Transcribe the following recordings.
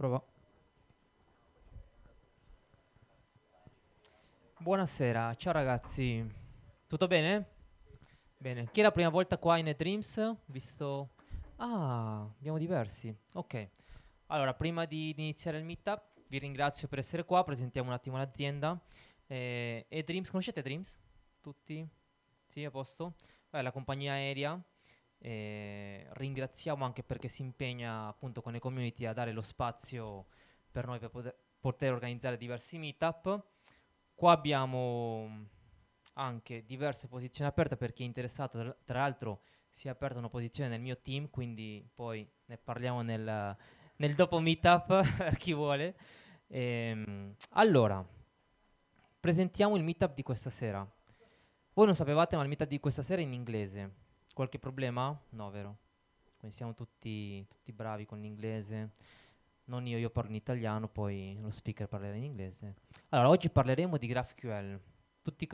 Prova. Buonasera, ciao ragazzi. Tutto bene? Bene. Chi è la prima volta qua in eDreams? Visto... Ah, abbiamo diversi. Ok. Allora, prima di iniziare il meetup, vi ringrazio per essere qua. Presentiamo un attimo l'azienda. eDreams, conoscete eDreams? Tutti? Sì, a posto? È la compagnia aerea. Ringraziamo anche perché si impegna appunto con le community a dare lo spazio per noi per poter organizzare diversi meetup. Qua abbiamo anche diverse posizioni aperte per chi è interessato. Tra l'altro si è aperta una posizione nel mio team, quindi poi ne parliamo nel dopo meetup per chi vuole. Allora, presentiamo il meetup di questa sera. Voi non sapevate, ma il meetup di questa sera è in inglese. Qualche problema? No, vero? Quindi siamo tutti bravi con l'inglese. Non io parlo in italiano, poi lo speaker parlerà in inglese. Allora, oggi parleremo di GraphQL. Tutti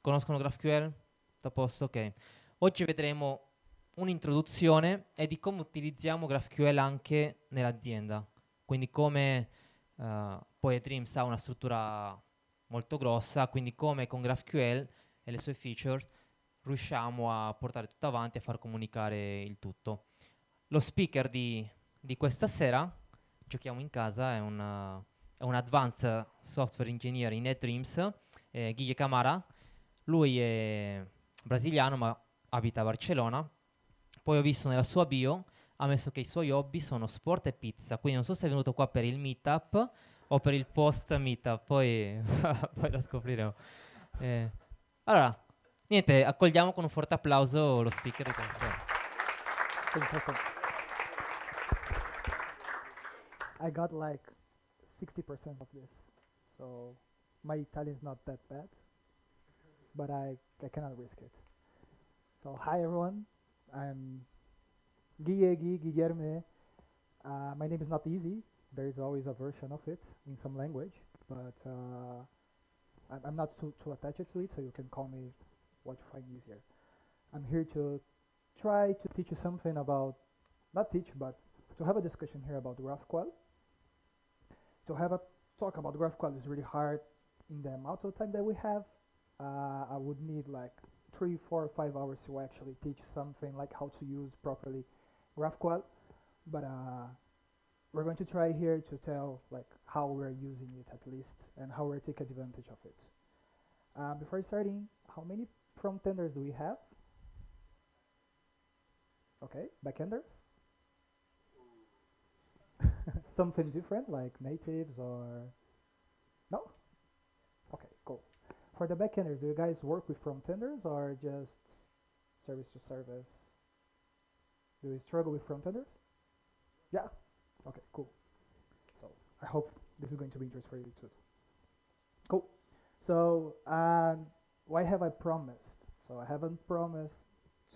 conoscono GraphQL? Sta a posto? Ok. Oggi vedremo un'introduzione e di come utilizziamo GraphQL anche nell'azienda. Quindi come poi eDreams ha una struttura molto grossa, quindi come con GraphQL e le sue feature riusciamo a portare tutto avanti e a far comunicare il tutto. Lo speaker di questa sera, giochiamo in casa, è un advanced software engineer in eDreams, Guillhe Camara. Lui è brasiliano ma abita a Barcellona. Poi ho visto nella sua bio, ha messo che i suoi hobby sono sport e pizza, quindi non so se è venuto qua per il meetup o per il post meetup, poi, poi lo scopriremo. Eh, allora, niente, accogliamo con un forte applauso lo speaker di questa sera. I got like 60% of this, so my Italian is not that bad, but I cannot risk it. So hi everyone, I'm Guilherme. My name is not easy. There is always a version of it in some language, but I'm not too attached to it, so you can call me what you find easier. I'm here to try to teach you something about, not teach, but to have a discussion here about GraphQL. To have a talk about GraphQL is really hard in the amount of time that we have. I would need like 3, 4, 5 hours to actually teach something like how to use properly GraphQL. But we're going to try here to tell like how we're using it at least and how we're taking advantage of it. Before starting, how many frontenders do we have? Okay, backenders? Something different like natives or no? Okay, cool. For the backenders, do you guys work with frontenders or just service to service? Do you struggle with frontenders? Yeah? Okay, cool. So I hope this is going to be interesting for you too. Cool. So why have I promised? So I haven't promised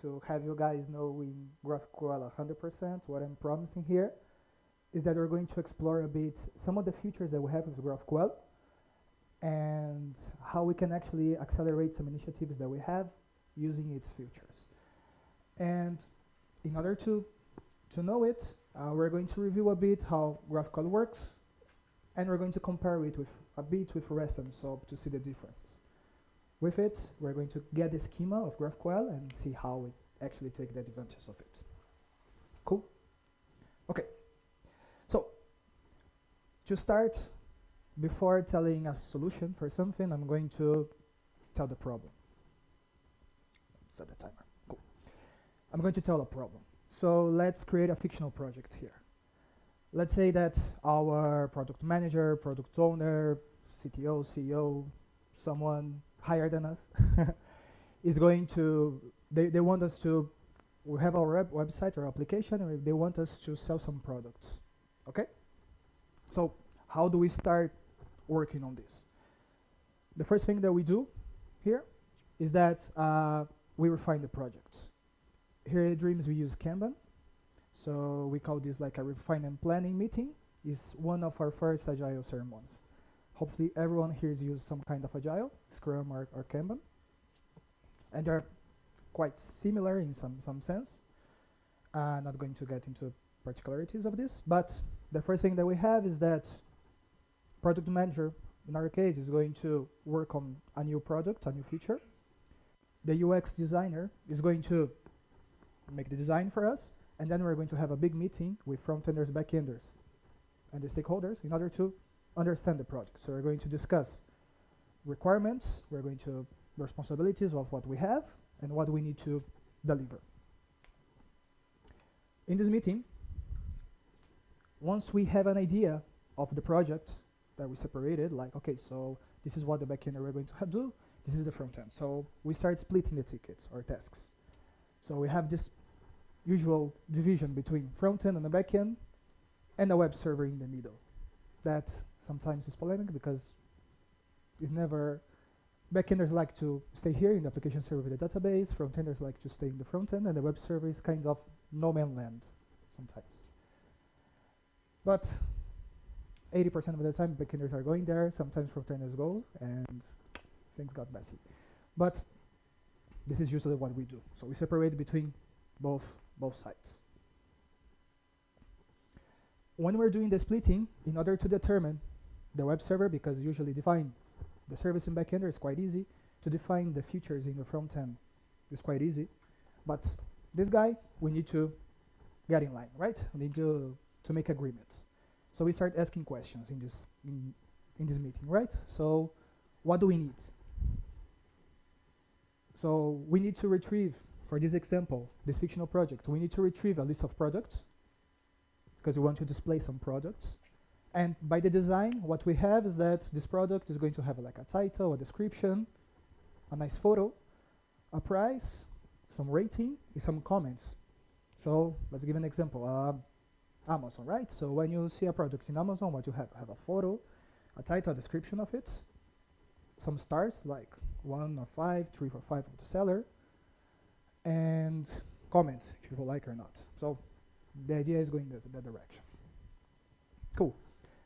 to have you guys know in GraphQL 100%. What I'm promising here is that we're going to explore a bit some of the features that we have with GraphQL and how we can actually accelerate some initiatives that we have using its features. And in order to know it, we're going to review a bit how GraphQL works, and we're going to compare it with a bit with REST and SOAP to see the differences. With it, we're going to get the schema of GraphQL and see how we actually take the advantage of it. Cool? Okay. So, to start, before telling a solution for something, I'm going to tell the problem. Set the timer. Cool. I'm going to tell a problem. So let's create a fictional project here. Let's say that our product manager, product owner, CTO, CEO, someone higher than us is going to, they want us to, we have our website or application and they want us to sell some products. Okay? So how do we start working on this? The first thing that we do here is that we refine the project. Here at Dreams we use Kanban. So we call this like a refine and planning meeting. It's one of our first agile ceremonies. Hopefully everyone here has used some kind of agile, Scrum or Kanban. And they're quite similar in some sense. Not going to get into particularities of this, but the first thing that we have is that product manager, in our case, is going to work on a new product, a new feature. The UX designer is going to make the design for us, and then we're going to have a big meeting with frontenders, backenders, and the stakeholders in order to understand the project. So we're going to discuss requirements, we're going to the responsibilities of what we have and what we need to deliver. In this meeting, once we have an idea of the project that we separated, like, okay, so this is what the backend we're going to do, this is the front end. So we start splitting the tickets or tasks. So we have this usual division between front end and the backend and a web server in the middle. That sometimes is polemic because it's never, backenders like to stay here in the application server with the database, frontenders like to stay in the front end, and the web server is kind of no man's land sometimes. But 80% of the time, backenders are going there, sometimes frontenders go, and things got messy. But this is usually what we do. So we separate between both sides. When we're doing the splitting, in order to determine the web server, because usually define the service in backender is quite easy, to define the features in the front end is quite easy. But this guy, we need to get in line, right? We need to make agreements. So we start asking questions in this meeting, right? So what do we need? So we need to retrieve, for this example, this fictional project, we need to retrieve a list of products because we want to display some products. And by the design, what we have is that this product is going to have like a title, a description, a nice photo, a price, some rating, and some comments. So let's give an example. Amazon, right? So when you see a product in Amazon, what you have a photo, a title, a description of it, some stars like 1 or 5, 3 or 5 of the seller, and comments if you like or not. So the idea is going that direction. Cool.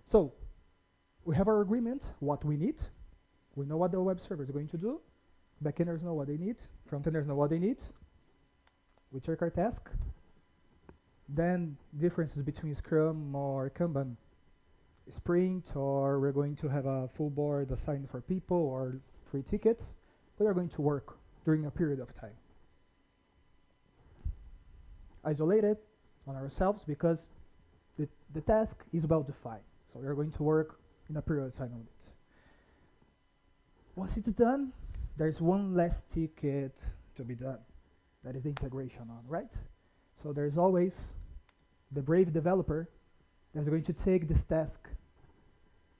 So we have our agreement, what we need. We know what the web server is going to do. Backenders know what they need. Frontenders know what they need. We check our task. Then differences between Scrum or Kanban, Sprint, or we're going to have a full board assigned for people or free tickets. We are going to work during a period of time. Isolated on ourselves because the task is well defined. So we are going to work in a period of time on it. Once it's done, there's one last ticket to be done. That is the integration on, right? So there's always the brave developer that's going to take this task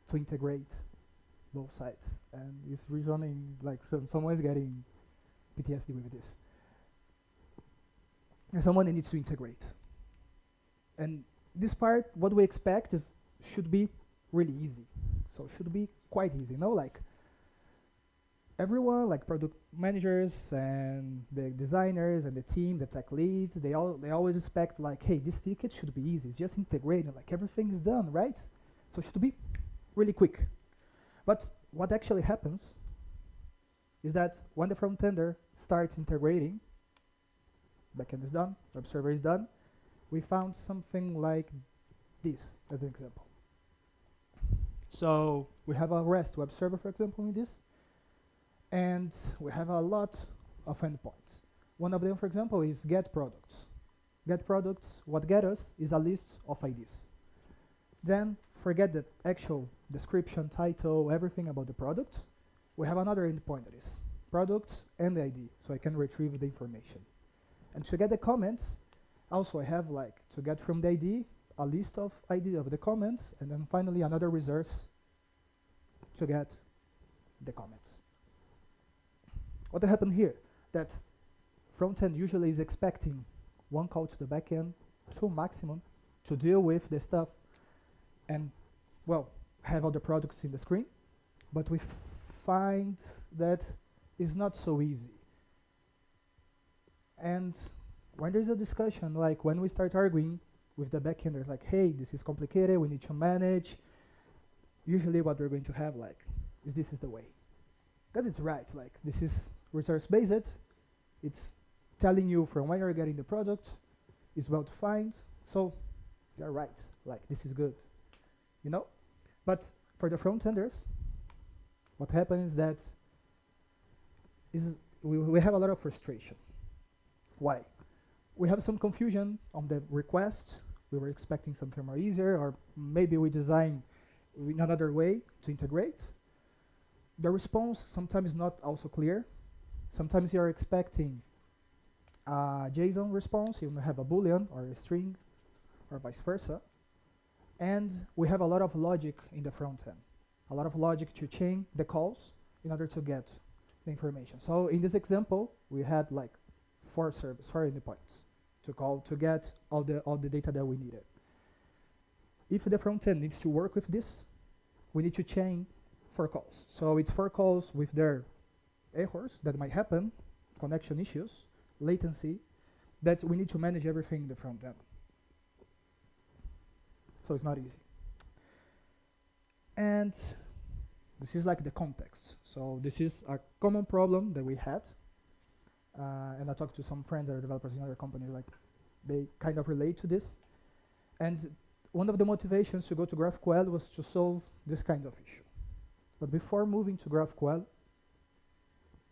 to integrate both sides. And it's reasoning like someone's getting PTSD with this. There's someone that needs to integrate. And this part, what we expect is should be really easy. So it should be quite easy, you know, like everyone, like product managers and the designers and the team, the tech leads, they always expect like, hey, this ticket should be easy. It's just integrated, like everything is done, right? So it should be really quick. But what actually happens is that when the frontender starts integrating, backend is done, web server is done, we found something like this as an example. So we have a REST web server, for example, in this, and we have a lot of endpoints. One of them, for example, is get products. Get products, what get us is a list of IDs. Then forget the actual description, title, everything about the product. We have another endpoint that is products and the ID, so I can retrieve the information. And to get the comments, also I have like to get from the ID a list of ID of the comments, and then finally another resource to get the comments. What happened here? That frontend usually is expecting one call to the backend, 2 maximum, to deal with the stuff and, well, have all the products in the screen. But we find that it's not so easy. And when there's a discussion, like when we start arguing with the backenders, like, hey, this is complicated, we need to manage, usually what we're going to have, like, is this is the way. Because it's right, like, this is resource-based, it's telling you from when you're getting the product, it's well defined, so They're right. Like, this is good, you know? But for the front-enders, what happens is that we have a lot of frustration. Why? We have some confusion on the request. We were expecting something more easier, or maybe we design in another way to integrate. The response sometimes is not also clear. Sometimes you're expecting a JSON response, you have a Boolean or a string, or vice versa. And we have a lot of logic in the front end, a lot of logic to chain the calls in order to get the information. So in this example, we had like 4 endpoints to call to get all the data that we needed. If the front end needs to work with this, we need to chain 4 calls. So it's 4 calls with their errors that might happen, connection issues, latency, that we need to manage everything in the front end. So it's not easy. And this is like the context. So this is a common problem that we had. And I talked to some friends that are developers in other companies, like they kind of relate to this. And one of the motivations to go to GraphQL was to solve this kind of issue. But before moving to GraphQL,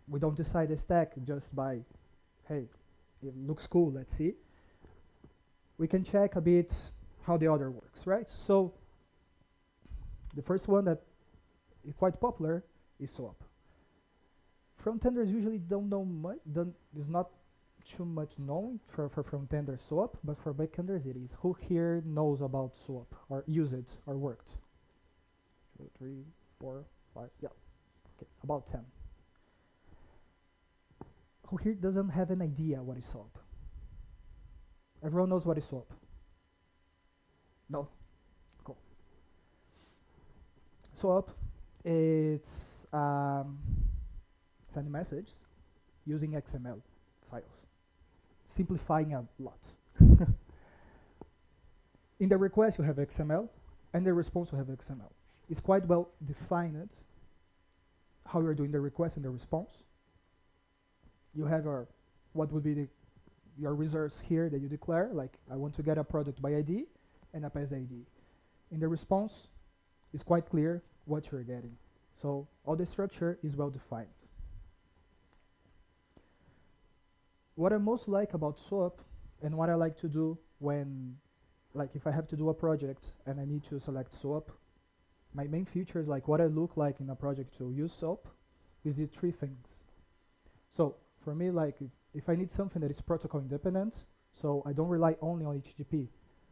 we don't decide a stack just by, hey, it looks cool, let's see. We can check a bit how the other works, right? So the first one that is quite popular is SOAP. Frontenders usually don't know much, is not too much known for frontenders SOAP, but for backenders it is. Who here knows about SOAP or use it or worked? 2, 3, 4, 5, yeah, okay, about 10. Who here doesn't have an idea what is SOAP? Everyone knows what is SOAP? No? Cool. SOAP, it's sending messages using XML files, simplifying a lot. In the request you have XML, and the response you have XML. It's quite well defined how you're doing the request and the response. You have what would be your resource here that you declare, like I want to get a product by ID, and I pass the ID. In the response, it's quite clear what you're getting. So all the structure is well defined. What I most like about SOAP, and what I like to do when, like if I have to do a project and I need to select SOAP, my main features, like what I look like in a project to use SOAP, is the 3 things. So for me, like if I need something that is protocol independent, so I don't rely only on HTTP,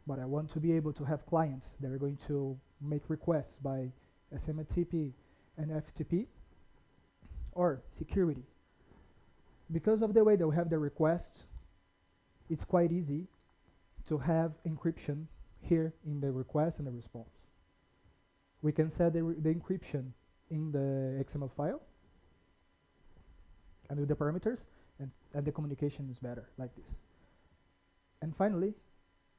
but I want to be able to have clients that are going to make requests by SMTP and FTP, or security. Because of the way that we have the request, it's quite easy to have encryption here in the request and the response. We can set the encryption in the XML file and with the parameters, and the communication is better like this. And finally,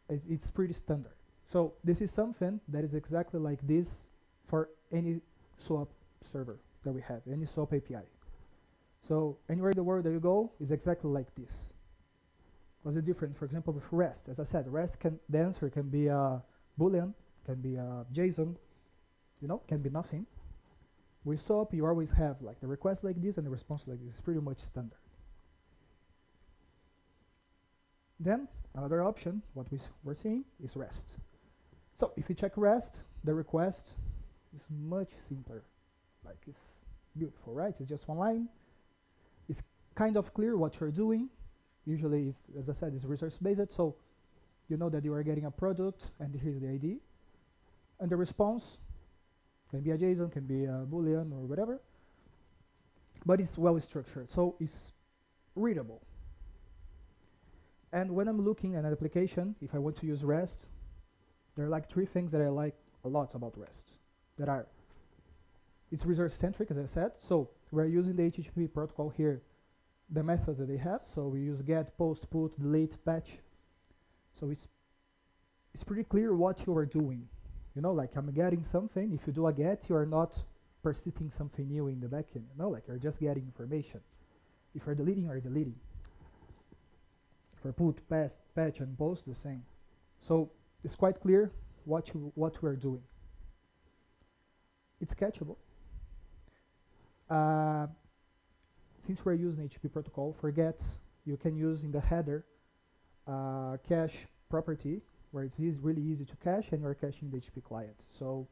it's pretty standard. So this is something that is exactly like this for any SOAP server that we have, any SOAP API. So anywhere in the world that you go is exactly like this. What's the difference? For example, with REST, as I said, the answer can be a Boolean, can be a JSON, can be nothing. With SOAP, you always have like the request like this and the response like this. It's pretty much standard. Then another option, what we're seeing, is REST. So if you check REST, the request is much simpler. Like it's beautiful, right? It's just one line. It's kind of clear what you're doing. Usually, it's, as I said, it's resource-based, so you know that you are getting a product, and here's the ID. And the response can be a JSON, can be a Boolean, or whatever. But it's well structured, so it's readable. And when I'm looking at an application, if I want to use REST, there are like 3 things that I like a lot about REST. That are, it's resource-centric, as I said, so we're using the HTTP protocol here, the methods that they have. So we use get, post, put, delete, patch. So it's pretty clear what you are doing. Like I'm getting something. If you do a get, you are not persisting something new in the backend. Like you're just getting information. If you're deleting, you're deleting. For put, pass, patch, and post, the same. So it's quite clear what we're doing. It's catchable. Since we're using HTTP protocol, for gets, you can use in the header cache property, where it's really easy to cache, and you're caching the HTTP client. So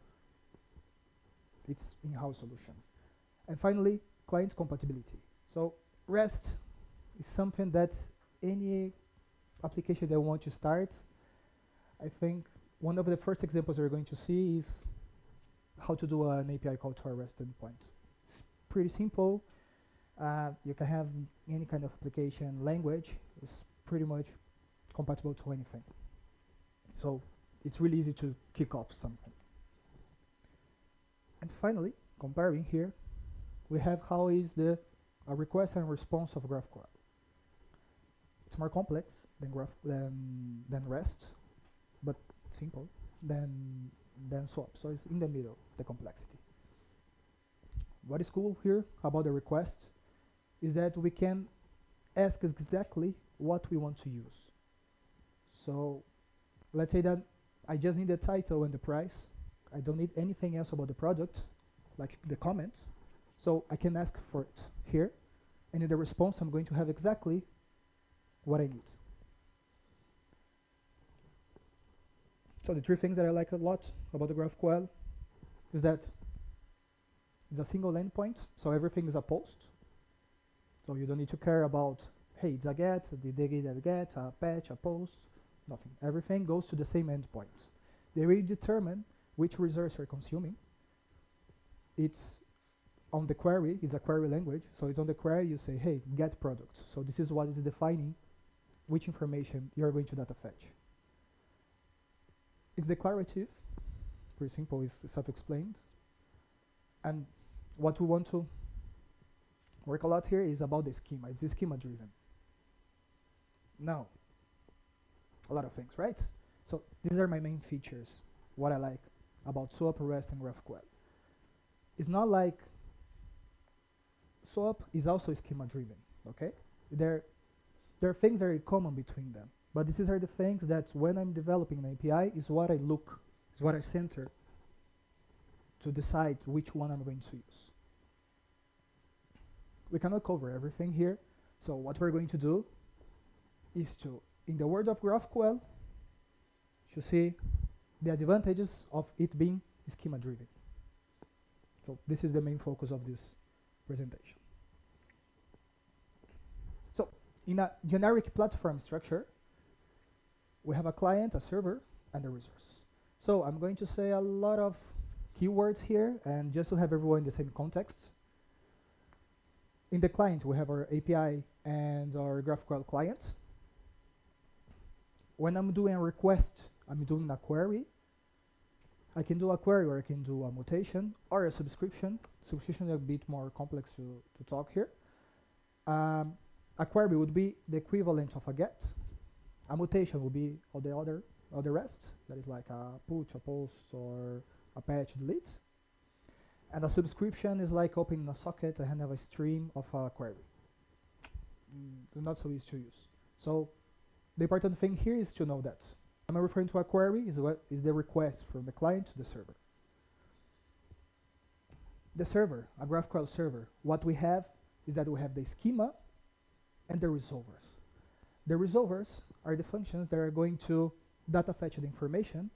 it's in-house solution. And finally, client compatibility. So REST is something that any application that want to start, I think one of the first examples we're going to see is how to do an API call to a REST endpoint. It's pretty simple. You can have any kind of application language. It's pretty much compatible to anything. So it's really easy to kick off something. And finally, comparing here, we have how is the request and response of GraphQL. It's more complex than REST, but simple than SWAP. So it's in the middle, the complexity. What is cool here about the request is that we can ask exactly what we want to use. So let's say that I just need the title and the price. I don't need anything else about the product, like the comments. So I can ask for it here, and in the response I'm going to have exactly what I need. So the three things that I like a lot about the GraphQL is that it's a single endpoint, so everything is a post. So you don't need to care about, hey, it's a get, did they get a get, a patch, a post, nothing. Everything goes to the same endpoint. They will determine which resource you're consuming. It's on the query, it's a query language, so it's on the query you say, hey, get product. So this is what is defining which information you're going to data fetch. It's declarative, pretty simple, it's self-explained. And what we want to work a lot here is about the schema. It's schema driven. Now, a lot of things, right? So these are my main features, what I like about SWAP, REST, and GraphQL. It's not like SWAP is also schema driven, okay? There are things that are common between them, but these are the things that when I'm developing an API is what I look, is what I center to decide which one I'm going to use. We cannot cover everything here, so what we're going to do is to, in the world of GraphQL, to see the advantages of it being schema driven. So this is the main focus of this presentation. So in a generic platform structure, we have a client, a server, and the resources. So I'm going to say a lot of keywords here, and just to have everyone in the same context. In the client, we have our API and our GraphQL client. When I'm doing a request, I'm doing a query. I can do a query, or I can do a mutation, or a subscription. Subscription is a bit more complex to talk here. A query would be the equivalent of a get. A mutation would be all the rest. That is like a put, a post, or a patch, delete. And a subscription is like opening a socket and have a stream of a query. Not so easy to use. So the important thing here is to know that I'm referring to a query is what is the request from the client to the server. The server, a GraphQL server, what we have is that we have the schema and the resolvers. The resolvers are the functions that are going to data fetch the information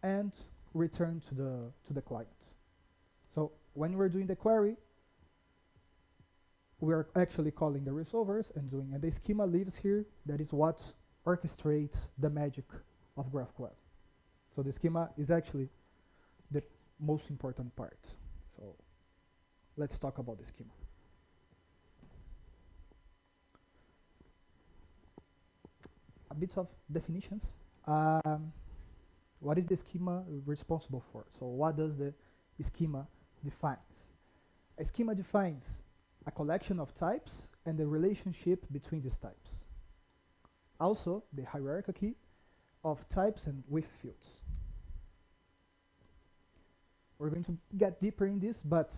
and return to the client. So when we're doing the query, we are actually calling the resolvers and the schema lives here. That is what orchestrates the magic of GraphQL. So the schema is actually the most important part. So let's talk about the schema. A bit of definitions. What is the schema responsible for? So what does the schema defines? A schema defines a collection of types and the relationship between these types. Also, the hierarchy of types and with fields. We're going to get deeper in this, but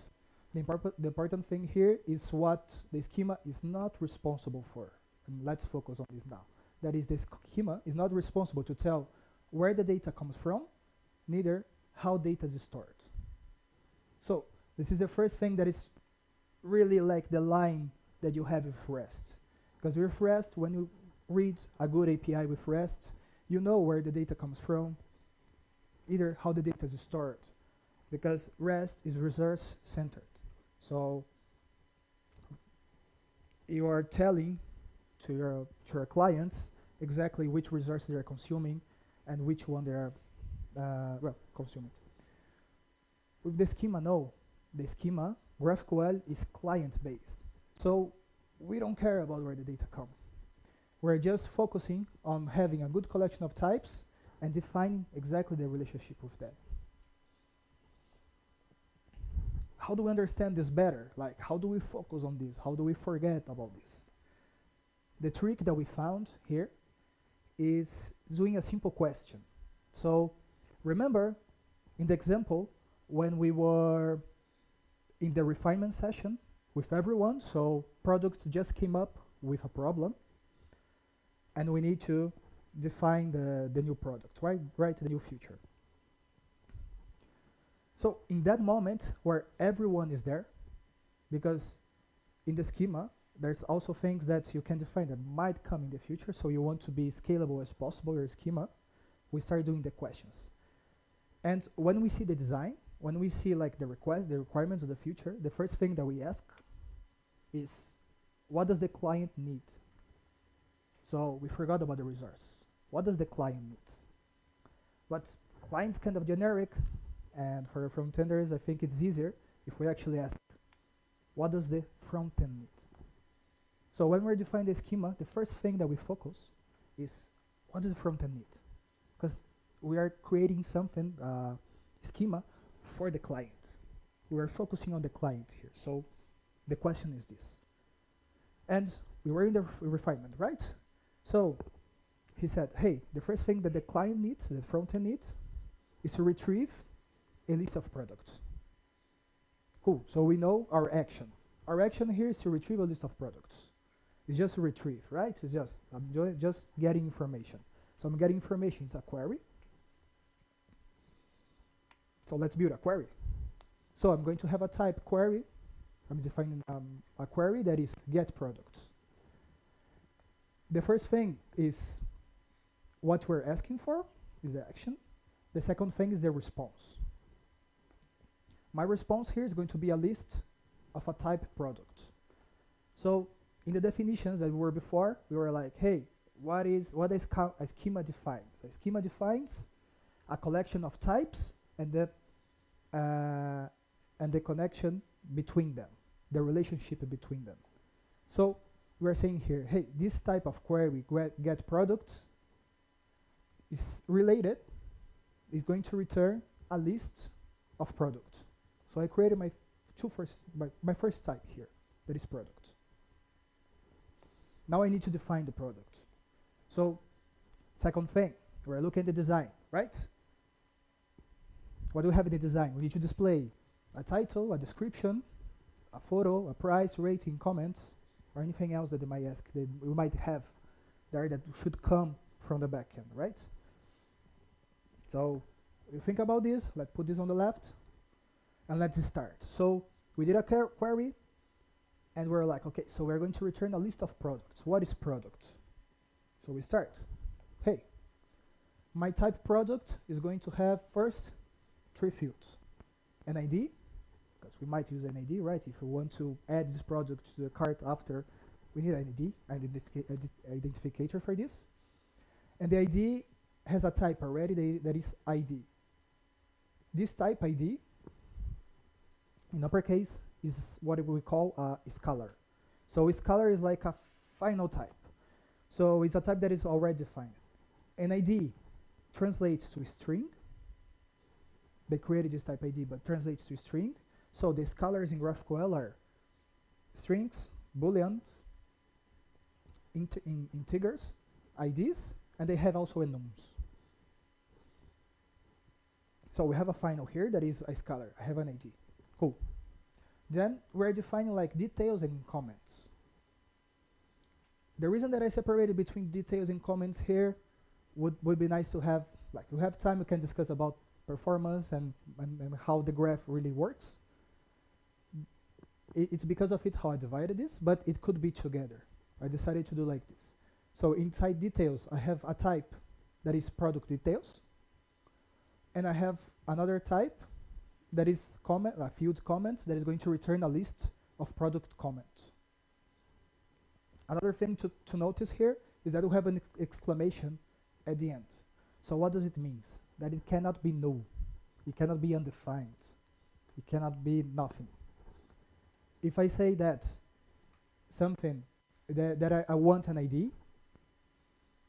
the important thing here is what the schema is not responsible for. And let's focus on this now. That is, the schema is not responsible to tell, where the data comes from, neither how data is stored. So this is the first thing that is really like the line that you have with REST. Because with REST, when you read a good API with REST, you know where the data comes from, either how the data is stored, because REST is resource-centered. So you are telling to your clients exactly which resources they are consuming and which one they are consuming. With the schema, no. The schema, GraphQL, is client-based. So we don't care about where the data come. We're just focusing on having a good collection of types and defining exactly the relationship with that. How do we understand this better? Like, how do we focus on this? How do we forget about this? The trick that we found here is doing a simple question. So remember, in the example, when we were in the refinement session with everyone, so product just came up with a problem, and we need to define the new product, right? The new feature. So in that moment where everyone is there, because in the schema, there's also things that you can define that might come in the future, so you want to be scalable as possible, your schema, we start doing the questions. And when we see the design, when we see like the requirements of the future, the first thing that we ask is, what does the client need? So we forgot about the resource. What does the client need? But client's kind of generic, and for frontenders, I think it's easier if we actually ask, what does the frontend need? So when we're defining the schema, the first thing that we focus is, what does the frontend need? Because we are creating something, schema, for the client. We are focusing on the client here. So the question is this. And we were in the refinement, right? So he said, hey, the first thing that the client needs, the frontend needs, is to retrieve a list of products. Cool, so we know our action. Our action here is to retrieve a list of products. It's just to retrieve, right? It's just, I'm just getting information. So I'm getting information, it's a query. So let's build a query. So I'm going to have a type query. I'm defining a query that is get products. The first thing is what we're asking for, is the action. The second thing is the response. My response here is going to be a list of a type product. So in the definitions that were before, we were like, hey, what a schema defines? A schema defines a collection of types and the connection between them, the relationship between them. So we're saying here, hey, this type of query, get product, is related, is going to return a list of products. So I created my first type here, that is product. Now I need to define the product. So second thing, we're looking at the design, right? What do we have in the design? We need to display a title, a description, a photo, a price, rating, comments, or anything else that they might ask that we might have there that should come from the backend, right? So you think about this, let's put this on the left, and let's start. So we did a query, and we're like, okay, so we're going to return a list of products. What is product? So we start. Hey, my type product is going to have first 3 fields. An ID, because we might use an ID, right? If we want to add this product to the cart after, we need an ID, identificator for this. And the ID has a type already that is ID. This type ID, in uppercase, is what we call a scalar. So a scalar is like a final type. So it's a type that is already defined. An ID translates to string. They created this type ID, but translates to string. So the scalars in GraphQL are strings, booleans, integers, IDs, and they have also enums. So we have a final here that is a scalar. I have an ID. Cool. Then we're defining like details and comments. The reason that I separated between details and comments here would be nice to have like we have time, we can discuss about performance and how the graph really works. It's because of it how I divided this, but it could be together. I decided to do like this. So inside details, I have a type that is product details, and I have another type that is comment, field comments, that is going to return a list of product comments. Another thing to notice here is that we have an exclamation at the end. So what does it mean? That it cannot be null, it cannot be undefined, it cannot be nothing. If I say that something that I want an ID,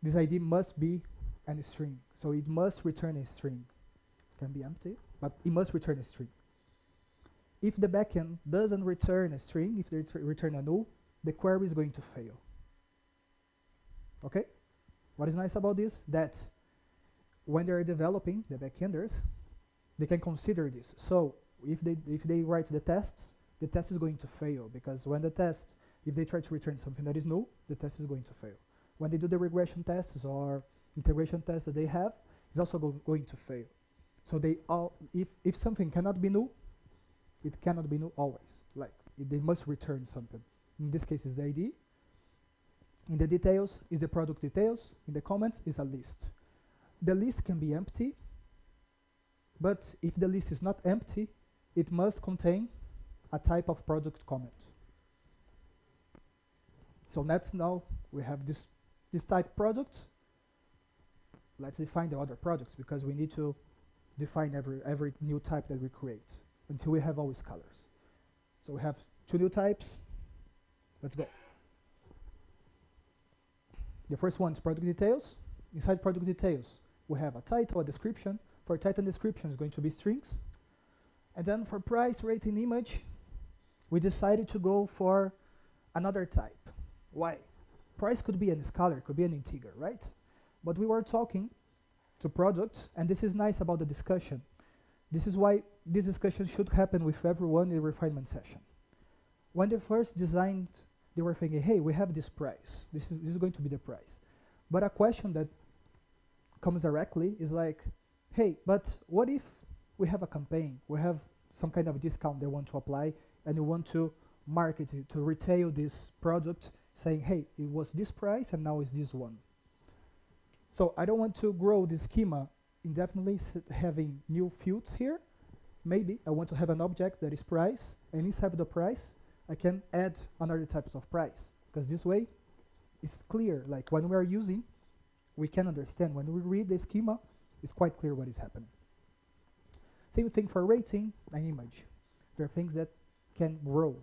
this ID must be a string. So it must return a string. It can be empty, but it must return a string. If the backend doesn't return a string, if they return a null, the query is going to fail. Okay? What is nice about this? That when they're developing, the backenders, they can consider this. So if they write the test is going to fail, because when the test, if they try to return something that is null, the test is going to fail. When they do the regression tests or integration tests that they have, it's also going to fail. So they all, if something cannot be null, it cannot be null always. Like they must return something. In this case, is the ID. In the details, is the product details. In the comments, is a list. The list can be empty, but if the list is not empty, it must contain a type of product comment. So let's now we have this type product. Let's define the other products, because we need to define every new type that we create until we have always colors. So we have 2 new types. Let's go. The first one is product details. Inside product details, we have a title, a description. For title and description, is going to be strings. And then for price, rate, and image, we decided to go for another type. Why? Price could be a scalar, could be an integer, right? But we were talking to product, and this is nice about the discussion. This is why this discussion should happen with everyone in the refinement session. When they first designed, they were thinking, hey, we have this price. This is going to be the price. But a question that comes directly is like, hey, but what if we have a campaign, we have some kind of discount they want to apply, and you want to market it, to retail this product, saying, hey, it was this price and now it's this one. So I don't want to grow this schema indefinitely, having new fields here. Maybe I want to have an object that is price, and inside of the price, I can add another types of price, because this way it's clear. Like when we are using, we can understand. When we read the schema, it's quite clear what is happening. Same thing for rating and image. There are things that can grow,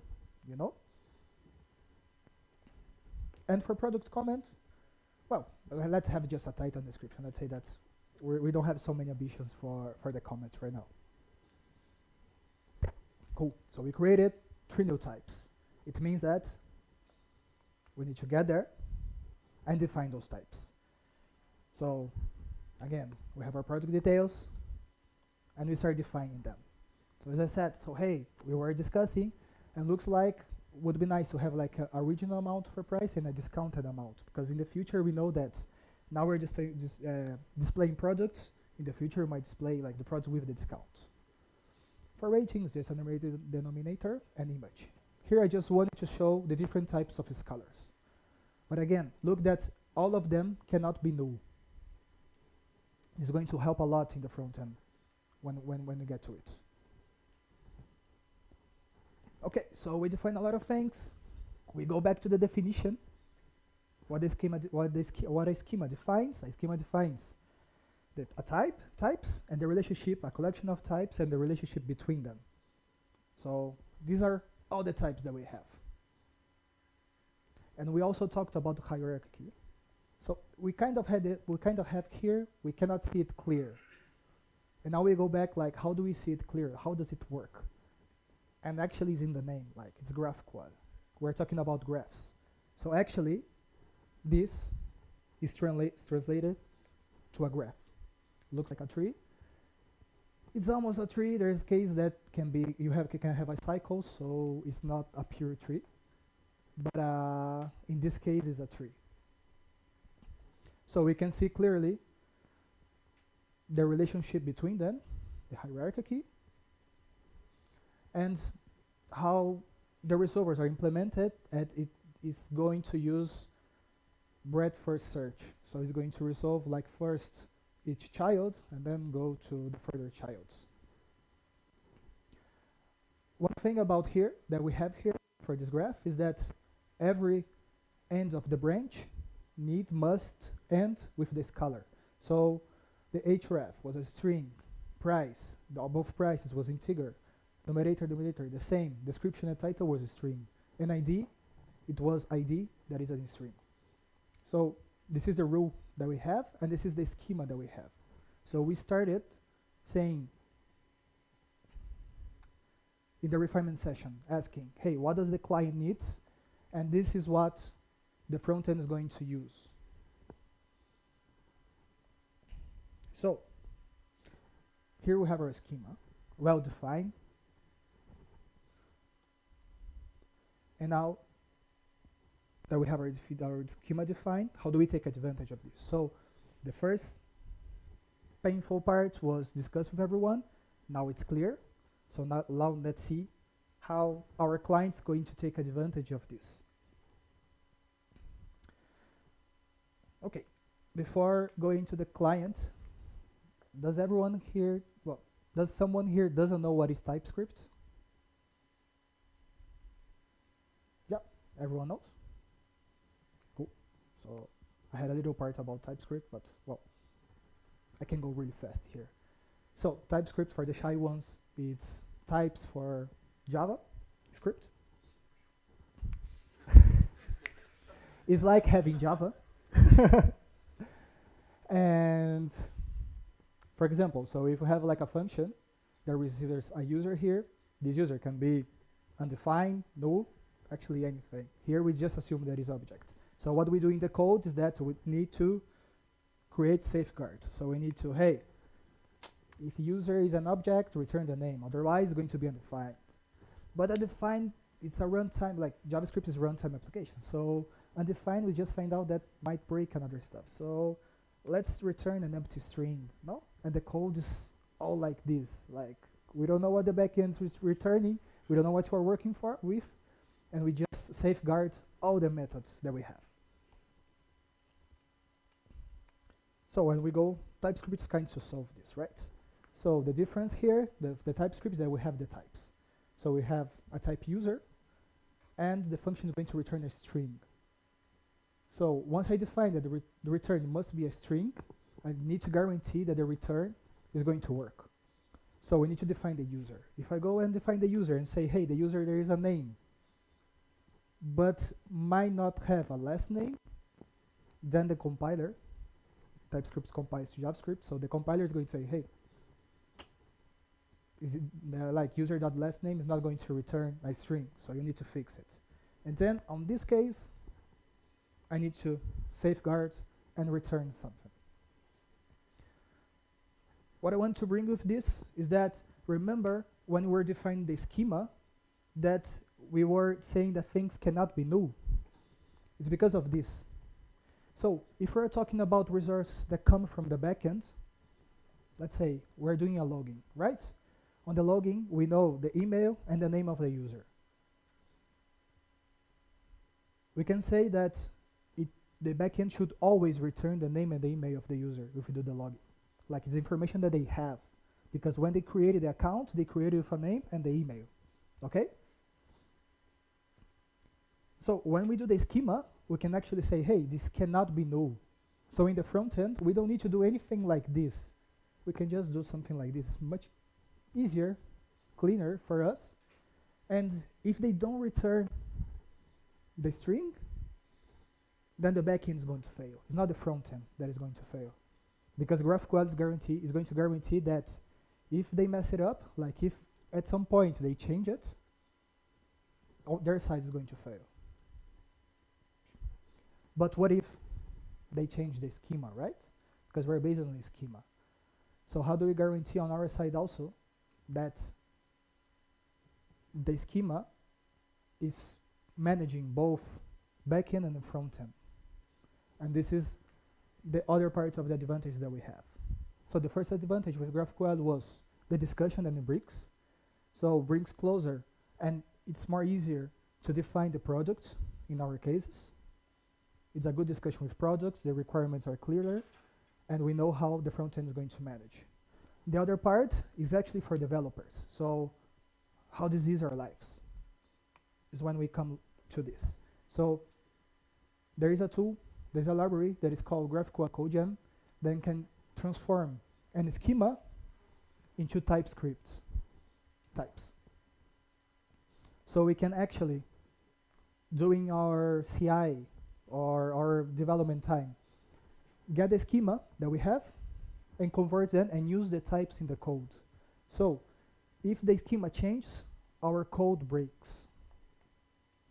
you know? And for product comment, well, let's have just a title and description. Let's say that's, we don't have so many ambitions for the comments right now. Cool, so we created 3 new types. It means that we need to get there and define those types. So again, we have our product details, and we start defining them. So as I said, so hey, we were discussing, and looks like would be nice to have like a original amount for price and a discounted amount, because in the future we know that now we're just displaying products. In the future, we might display like the product with the discount. For ratings, there's a numerator denominator and image. Here I just wanted to show the different types of scalars. But again, look that all of them cannot be null. It's going to help a lot in the front end when we get to it. Okay, so we define a lot of things. We go back to the definition. What a schema defines? A schema defines that a types, and the relationship, a collection of types, and the relationship between them. So these are all the types that we have. And we also talked about hierarchy. So we kind of had it. We kind of have here. We cannot see it clear. And now we go back. Like, how do we see it clear? How does it work? And actually, it's in the name. Like, it's graphQL. We're talking about graphs. So actually, this is translated to a graph. Looks like a tree. It's almost a tree. There's a case that can be can have a cycle, so it's not a pure tree. But in this case, it's a tree. So we can see clearly the relationship between them, the hierarchy, and how the resolvers are implemented, and it is going to use breadth first search. So it's going to resolve like first each child and then go to the further childs. One thing about here that we have here for this graph is that every end of the branch must end with this color. So the href was a string, price, both prices was integer, numerator, the same, description and title was a string, and ID, it was ID that is a string. So this is the rule that we have, and this is the schema that we have. So we started saying in the refinement session, asking, hey, what does the client need? And this is what the front end is going to use. So here we have our schema, well defined. And now that we have our schema defined, how do we take advantage of this? So the first painful part was discussed with everyone. Now it's clear. So now let's see how our client's going to take advantage of this. Okay, before going to the client, does everyone here, well, does someone here doesn't know what is TypeScript? Yeah, everyone knows? Cool. So I had a little part about TypeScript, but well, I can go really fast here. So TypeScript, for the shy ones, it's types for Java script. It's like having Java. And for example, so if we have like a function that receives a user here, this user can be undefined, null, actually anything. Here we just assume that is object. So what we do in the code is that we need to create safeguards. So we need to, hey, if user is an object, return the name. Otherwise, it's going to be undefined. But undefined, it's a runtime, like JavaScript is a runtime application. So undefined, we just find out that might break another stuff. So let's return an empty string, no? And the code is all like this. Like, we don't know what the backend is returning. We don't know what we're working with. And we just safeguard all the methods that we have. So when we go, TypeScript is kind to solve this, right? So the difference here, the TypeScript is that we have the types. So we have a type user, and the function is going to return a string. So once I define that the return must be a string, I need to guarantee that the return is going to work. So we need to define the user. If I go and define the user and say, hey, the user, there is a name, but might not have a last name, then the compiler, TypeScript compiles to JavaScript, so the compiler is going to say, hey, is it like user.last name is not going to return a string, so you need to fix it. And then on this case, I need to safeguard and return something. What I want to bring with this is that, remember when we were defining the schema, that we were saying that things cannot be null. It's because of this. So if we're talking about resources that come from the backend, let's say we're doing a login, right? On the login, we know the email and the name of the user. We can say that the backend should always return the name and the email of the user if we do the login. Like, it's information that they have. Because when they created the account, they created with a name and the email. Okay? So when we do the schema, we can actually say, hey, this cannot be null. So in the front end, we don't need to do anything like this. We can just do something like this. It's much easier, cleaner for us. And if they don't return the string, then the backend is going to fail. It's not the front end that is going to fail. Because GraphQL is going to guarantee that if they mess it up, like if at some point they change it, their side is going to fail. But what if they change the schema, right? Because we're based on the schema. So how do we guarantee on our side also that the schema is managing both backend and the front end? And this is the other part of the advantage that we have. So the first advantage with GraphQL was the discussion and it brings. So brings closer, and it's more easier to define the product in our cases. It's a good discussion with products, the requirements are clearer, and we know how the front end is going to manage. The other part is actually for developers. So how this is our lives is when we come to this. So there is a tool, there's a library that is called GraphQL CodeGen that can transform a schema into TypeScript types. So we can actually, during our CI or our development time, get the schema that we have and convert them and use the types in the code. So if the schema changes, our code breaks.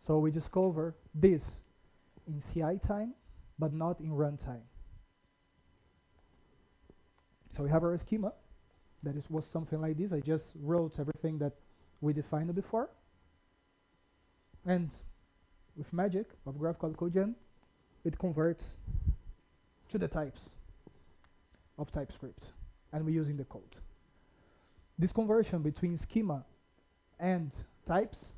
So we discover this in CI time, but not in runtime. So we have our schema that was something like this. I just wrote everything that we defined before. And with magic of GraphQL CodeGen, it converts to the types of TypeScript, and we're using the code. This conversion between schema and types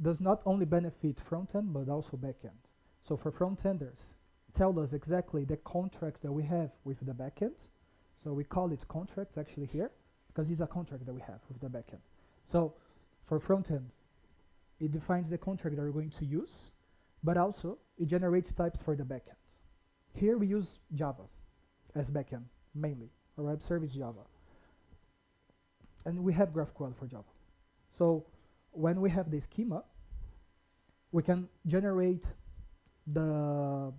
does not only benefit frontend, but also backend. So for frontenders, tell us exactly the contracts that we have with the backend. So we call it contracts actually here, because it's a contract that we have with the backend. So for frontend, it defines the contract that we're going to use, but also it generates types for the backend. Here we use Java as backend, mainly, or web service Java. And we have GraphQL for Java. So when we have the schema, we can generate the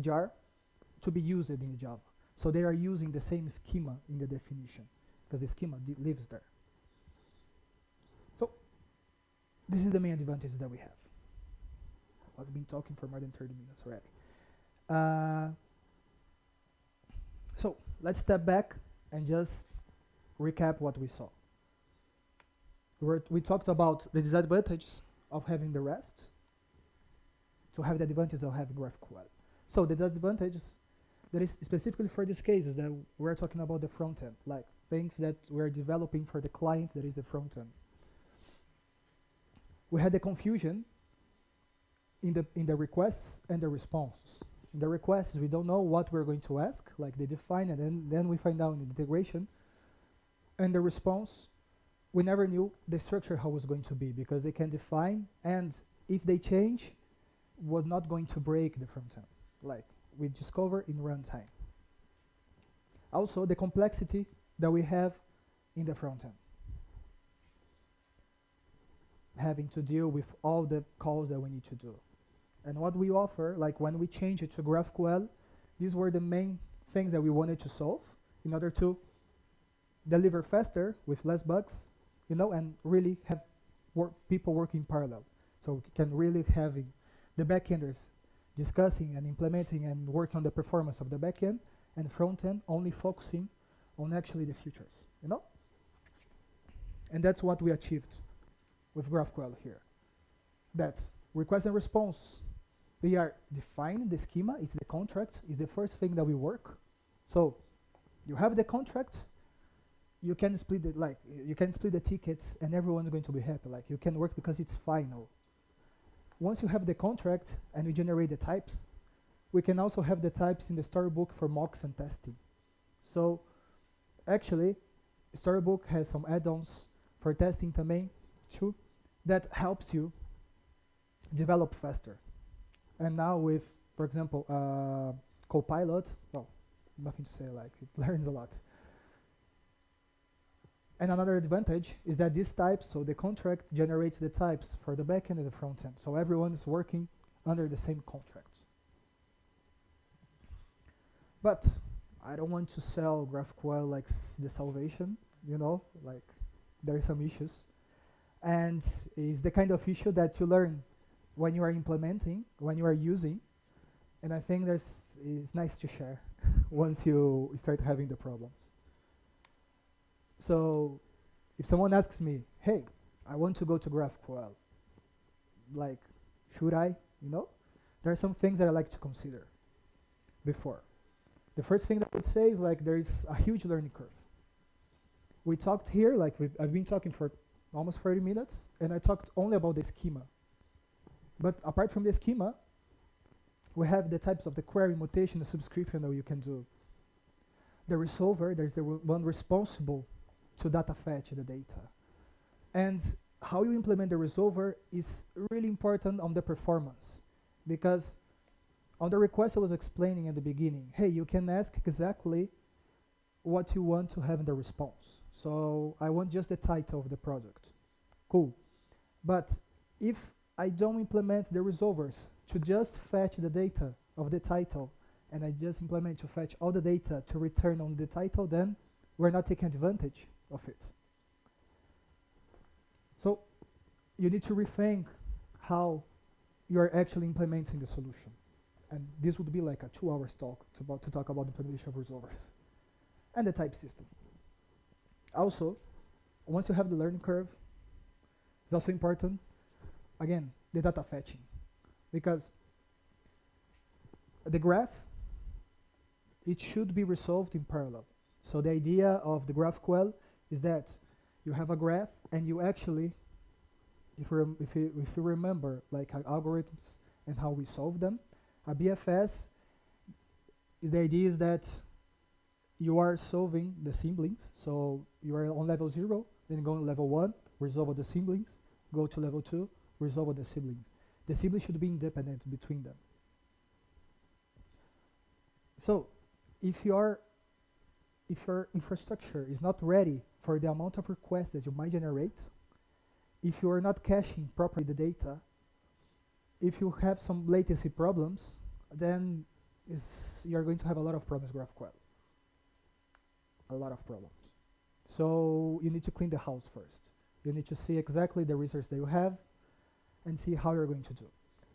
jar to be used in Java. So they are using the same schema in the definition, because the schema lives there. So this is the main advantage that we have. I've been talking for more than 30 minutes already. So let's step back and just recap what we saw. We talked about the disadvantages of having the REST to have the advantage of having GraphQL. So the disadvantages that is specifically for these cases that we're talking about the front end, like things that we're developing for the client that is the front end. We had the confusion in the requests and the responses. In the requests, we don't know what we're going to ask, like they define it, and then we find out in the integration. And the response, we never knew the structure how it was going to be, because they can define, and if they change, was not going to break the front end, like we discover in runtime. Also, the complexity that we have in the front end, having to deal with all the calls that we need to do. And what we offer, like when we change it to GraphQL, these were the main things that we wanted to solve in order to deliver faster with less bugs, you know, and really have people working parallel. So we can really have the backenders discussing and implementing and working on the performance of the backend, and frontend only focusing on actually the features, you know? And that's what we achieved with GraphQL here. That request and response, they are defining the schema, it's the contract, is the first thing that we work. So you have the contract, you can split it, like you can split the tickets and everyone's going to be happy. Like you can work because it's final. Once you have the contract and we generate the types, we can also have the types in the storybook for mocks and testing. So actually, storybook has some add-ons for testing também too that helps you develop faster. And now with, for example, Copilot, well, nothing to say, like it learns a lot. And another advantage is that these types, so the contract generates the types for the backend and the front end. So everyone's working under the same contract. But I don't want to sell GraphQL like the salvation, you know, like there are some issues. And it's the kind of issue that you learn when you are implementing, when you are using. And I think it's nice to share once you start having the problems. So if someone asks me, hey, I want to go to GraphQL, like, should I, you know? There are some things that I like to consider before. The first thing that I would say is like there is a huge learning curve. We talked here, like I've been talking for almost 30 minutes, and I talked only about the schema. But apart from the schema, we have the types of the query, mutation, and subscription that you can do. The resolver, there's the one responsible to data fetch the data. And how you implement the resolver is really important on the performance, because on the request I was explaining at the beginning, hey, you can ask exactly what you want to have in the response. So I want just the title of the project. Cool. But if I don't implement the resolvers to just fetch the data of the title, and I just implement to fetch all the data to return on the title, then we're not taking advantage of it. So you need to rethink how you're actually implementing the solution. And this would be like a 2-hour talk to talk about the implementation of resolvers and the type system. Also, once you have the learning curve, it's also important, again, the data fetching. Because the graph, it should be resolved in parallel. So the idea of the GraphQL is that you have a graph and you actually, if you remember like algorithms and how we solve them, a BFS, the idea is that you are solving the siblings. So you are on level 0, then go to level 1, resolve all the siblings, go to level 2, resolve all the siblings. The siblings should be independent between them. So if your infrastructure is not ready for the amount of requests that you might generate, if you are not caching properly the data, if you have some latency problems, then you're going to have a lot of problems with GraphQL. A lot of problems. So you need to clean the house first. You need to see exactly the resource that you have and see how you're going to do.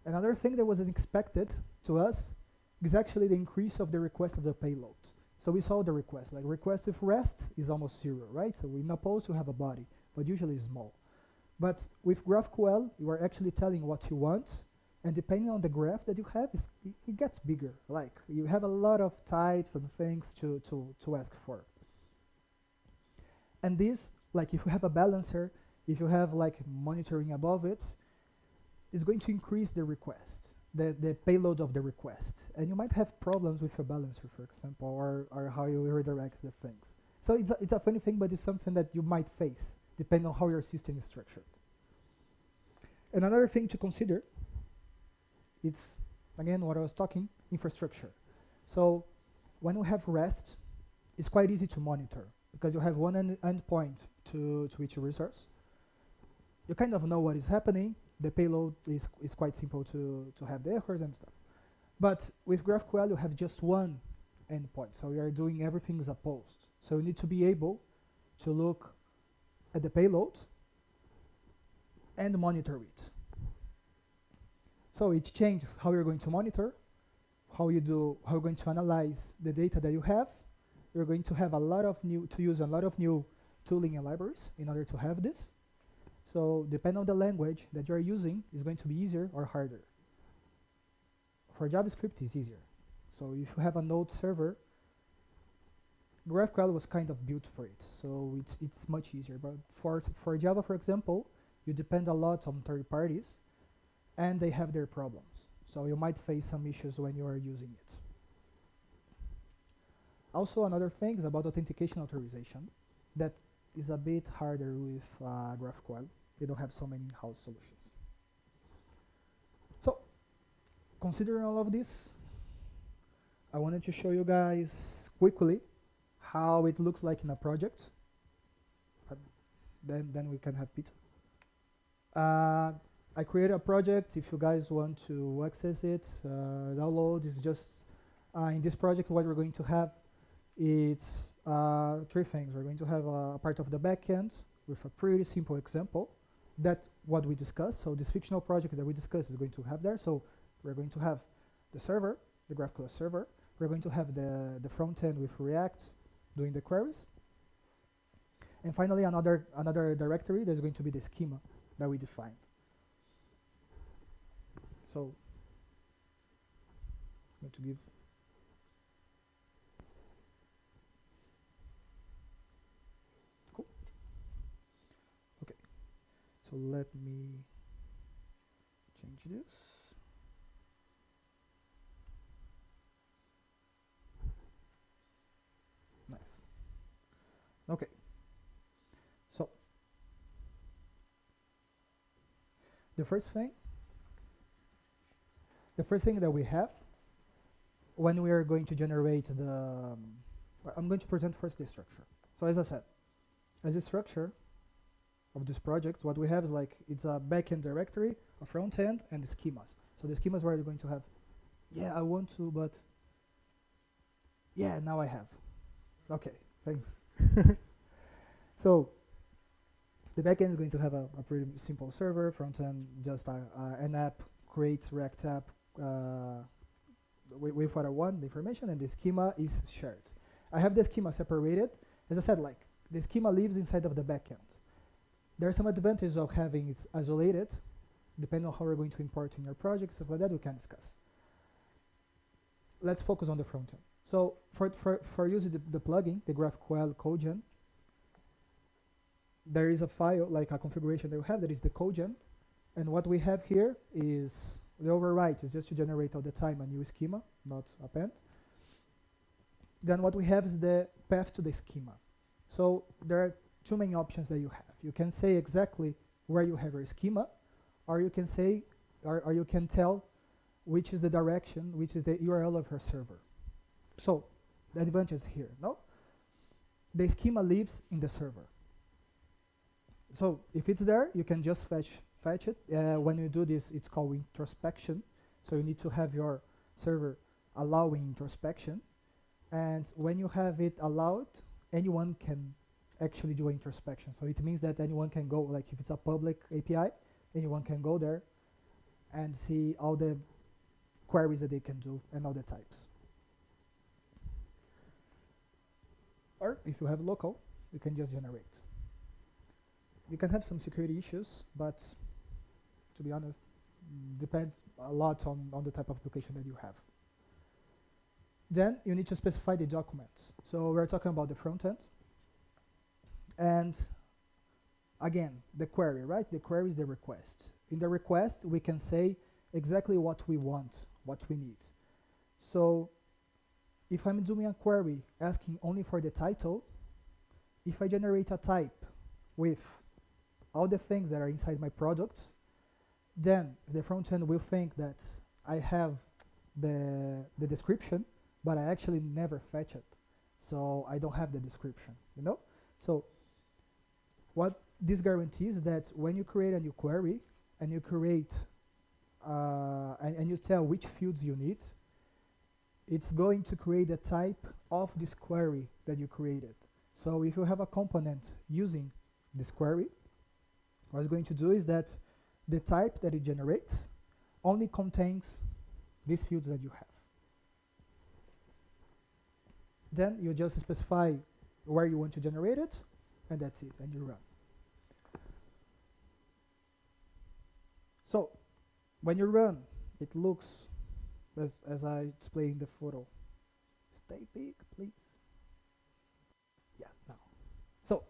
Another thing that wasn't expected to us is actually the increase of the request of the payload. So we saw the request, like request with REST is almost 0, right? So in a post you have a body, but usually it's small. But with GraphQL, you are actually telling what you want, and depending on the graph that you have, it gets bigger. Like you have a lot of types and things to ask for. And this, like if you have a balancer, if you have like monitoring above it, is going to increase the request, the payload of the request. And you might have problems with your balancer, for example, or how you redirect the things. So it's a funny thing, but it's something that you might face, depending on how your system is structured. And another thing to consider, it's, again, what I was talking, infrastructure. So when we have REST, it's quite easy to monitor, because you have one endpoint to each resource. You kind of know what is happening. The payload is quite simple to have the errors and stuff. But with GraphQL, you have just one endpoint. So you are doing everything as a post. So you need to be able to look at the payload and monitor it. So it changes how you're going to monitor, how you're going to analyze the data that you have. You're going to have use a lot of new tooling and libraries in order to have this. So depending on the language that you're using, is going to be easier or harder. For JavaScript, it's easier. So if you have a node server, GraphQL was kind of built for it. So it's much easier. But for Java, for example, you depend a lot on third parties, and they have their problems. So you might face some issues when you are using it. Also, another thing is about authentication authorization. That is a bit harder with GraphQL. They don't have so many in-house solutions. So, considering all of this, I wanted to show you guys quickly how it looks like in a project. Then we can have pizza. I created a project. If you guys want to access it, download. It's just in this project what we're going to have. It's 3 things. We're going to have a part of the backend with a pretty simple example. That's what we discussed. So this fictional project that we discussed is going to have there. So we're going to have the server, the GraphQL server. We're going to have the front end with React doing the queries. And finally, another directory that's going to be the schema that we defined. So I'm going to give let me change this. Nice. Okay. So the first thing that we have when we are going to generate the I'm going to present first the structure. So as I said, as a structure of this project, what we have is like it's a backend directory, a front end, and the schemas. So the schemas where you're going to have, yeah, I want to, but yeah, now I have. Okay, thanks. So the backend is going to have a pretty simple server, front end just an app, create React app with what I want, the information, and the schema is shared. I have the schema separated. As I said, like the schema lives inside of the backend. There are some advantages of having it isolated, depending on how we're going to import in your project, stuff like that we can discuss. Let's focus on the front end. So for using the plugin, the GraphQL codegen, there is a file, like a configuration that we have, that is the codegen. And what we have here is the overwrite is just to generate all the time a new schema, not append. Then what we have is the path to the schema. So there are two main options that you have. You can say exactly where you have your schema, or you can say, or you can tell which is the direction, which is the URL of your server. So the advantage is here, no? The schema lives in the server. So if it's there, you can just fetch it. When you do this, it's called introspection. So you need to have your server allowing introspection. And when you have it allowed, anyone can actually do introspection. So it means that anyone can go, like if it's a public API, anyone can go there and see all the queries that they can do and all the types. Or if you have local, you can just generate. You can have some security issues, but to be honest, depends a lot on the type of application that you have. Then you need to specify the documents. So we're talking about the front end. And again, the query, right? The query is the request. In the request, we can say exactly what we want, what we need. So if I'm doing a query asking only for the title, if I generate a type with all the things that are inside my product, then the front end will think that I have the description, but I actually never fetch it. So I don't have the description, you know? So what this guarantees that when you create a new query and you create and you tell which fields you need, it's going to create the type of this query that you created. So if you have a component using this query, what it's going to do is that the type that it generates only contains these fields that you have. Then you just specify where you want to generate it, and that's it, and you run. So when you run, it looks as I explained in the photo. Stay big, please. Yeah, now. So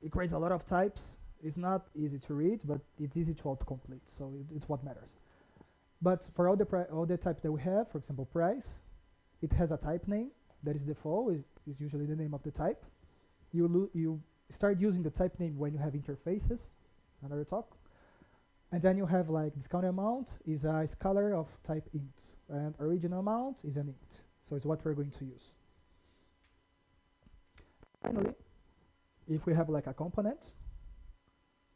it creates a lot of types. It's not easy to read, but it's easy to autocomplete, so it's what matters. But for all the types that we have, for example, price, it has a type name that is default, is usually the name of the type. You start using the type name when you have interfaces, another talk. And then you have like discount amount is a scalar of type int, and original amount is an int. So it's what we're going to use. Finally, if we have like a component,